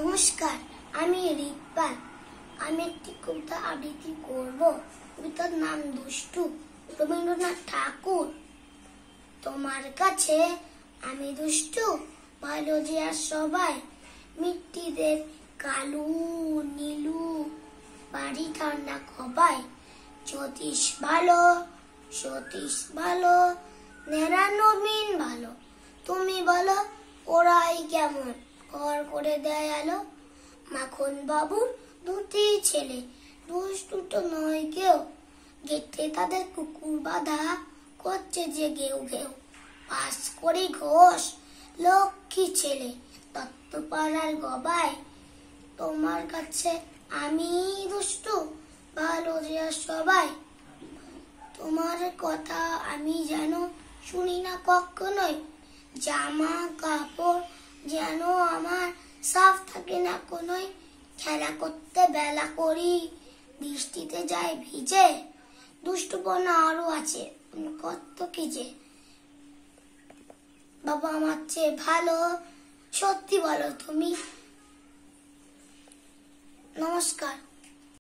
নমস্কার, আমি রিকপাল। আমি একটি কবিতা আবৃত্তি করব। কবিতার নাম দুষ্টু, রবীন্দ্রনাথ ঠাকুর। তোমার কাছে আমি দুষ্টু, ভালো যে আর সবাই, মিট্টিদের কালু নীলু, বাড়ি ঠান্ডা খবাই। জ্যোতিষ ভালো, সতীশ ভালো, নেড়া নবীন ভালো। তুমি বলো ওরাই কেমন ঘর করে দেয় আলো। মাখন বাবুর দুটি ছেলে, দুষ্টু তো নয় কেউ, গেটে তাদের কুকুর বাঁধা, করছে যে ঘেউ ঘেউ। পাস করি ঘোষ, লক্ষ্মী ছেলে, দত্তপাড়ার গবাই। তোমার কাছে আমি দুষ্টু, ভালো যে আর সবাই। তোমার কথা আমি যেন শুনি না কখনোই, জামা কাপড় যেন আমার সাফ থাকে না কোনোই। খেলা করতে বেলা করি, বৃষ্টিতে যাই ভিজে, দুষ্টুপনা আরো আছে কত কি যে। বাবা আমার চেয়ে ভালো, সত্যি বলো তুমি। নমস্কার।